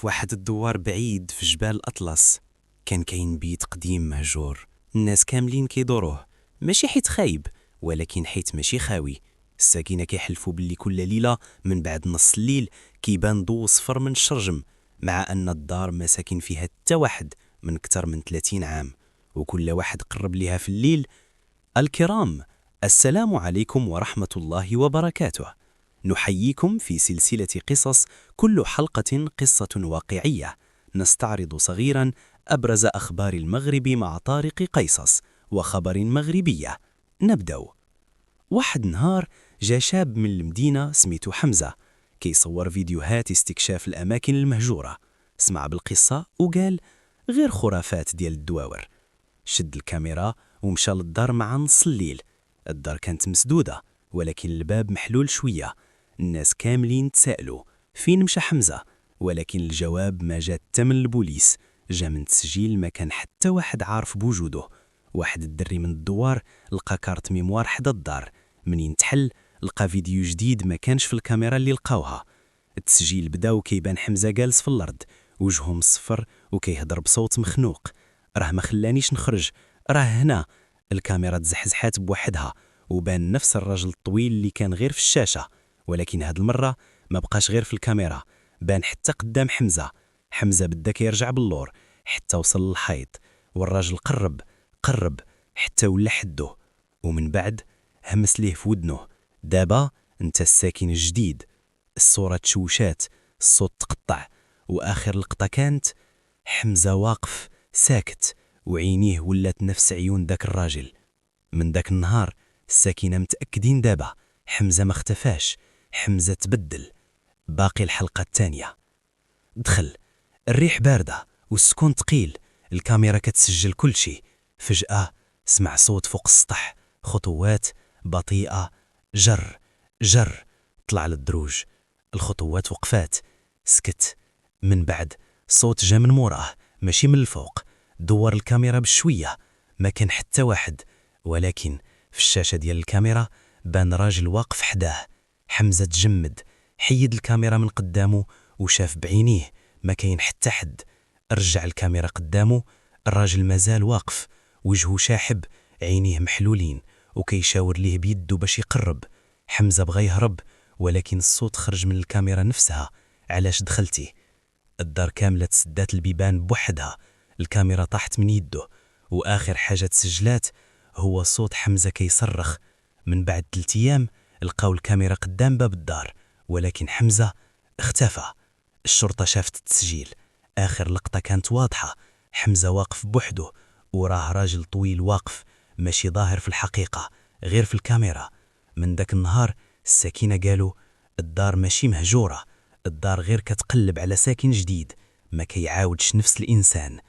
في واحد الدوار بعيد في جبال الأطلس كان كاين بيت قديم مهجور. الناس كاملين كيدوروه، ماشي حيت خايب ولكن حيت ماشي خاوي. الساكنة كيحلفوا باللي كل ليلة من بعد نص الليل كيبان ضو صفر من الشرجم، مع أن الدار ما ساكن فيها حتى واحد من أكثر من 30 عام، وكل واحد قرب ليها في الليل. الكرام، السلام عليكم ورحمة الله وبركاته. نحييكم في سلسلة قصص، كل حلقة قصة واقعية نستعرض صغيرا أبرز أخبار المغرب مع طارق قيصص وخبر مغربية. نبدأ. واحد نهار جا شاب من المدينة سميتو حمزة كيصور فيديوهات استكشاف الأماكن المهجورة. سمع بالقصة وقال غير خرافات ديال الدواور. شد الكاميرا ومشى للدار مع نص الليل. الدار كانت مسدودة ولكن الباب محلول شوية. الناس كاملين تسألوا فين مشى حمزة، ولكن الجواب ما جا حتى من البوليس، جا من تسجيل ما كان حتى واحد عارف بوجوده. واحد الدري من الدوار لقى كارت ميموار حدا الدار، منين تحل لقى فيديو جديد ما كانش في الكاميرا اللي لقاوها. التسجيل بدا وكيبان حمزة جالس في الأرض، وجهه مصفر وكيهضر بصوت مخنوق. راه ما خلانيش نخرج، راه هنا. الكاميرا تزحزحات بوحدها وبان نفس الرجل الطويل اللي كان غير في الشاشة، ولكن هاد المرة ما بقاش غير في الكاميرا، بان حتى قدام حمزة. حمزة بدا كيرجع باللور حتى وصل للحيط، والراجل قرب حتى ولا حدو، ومن بعد همس ليه في ودنه دابا انت الساكن الجديد. الصورة تشوشات، الصوت تقطع، واخر لقطة كانت حمزة واقف ساكت وعينيه ولات نفس عيون داك الراجل. من داك النهار الساكنة متأكدين دابا حمزة ما اختفاش، حمزة تبدل. باقي الحلقة الثانية. دخل الريح باردة والسكون تقيل، الكاميرا كتسجل كل شيء. فجأة سمع صوت فوق السطح، خطوات بطيئة، جر. طلع للدروج، الخطوات وقفات، سكت. من بعد صوت جا من موراه ماشي من الفوق. دور الكاميرا بشوية، ما كان حتى واحد، ولكن في الشاشة ديال الكاميرا بان راجل واقف حداه. حمزة تجمد، حيد الكاميرا من قدامه وشاف بعينيه ما كاين حتى حد. رجع الكاميرا قدامه، الراجل مازال واقف، وجهه شاحب، عينيه محلولين، وكيشاور ليه بيده باش يقرب. حمزة بغى يهرب، ولكن الصوت خرج من الكاميرا نفسها. علاش دخلتي؟ الدار كاملة تسدات البيبان بوحدها، الكاميرا طاحت من يده، وآخر حاجة تسجلات هو صوت حمزة كيصرخ. من بعد 3 أيام لقاو الكاميرا قدام باب الدار، ولكن حمزة اختفى. الشرطة شافت التسجيل، آخر لقطة كانت واضحة، حمزة واقف بوحده، وراه راجل طويل واقف ماشي ظاهر في الحقيقة غير في الكاميرا. من داك النهار الساكنة قالوا الدار ماشي مهجورة، الدار غير كتقلب على ساكن جديد، ما كيعاودش نفس الإنسان.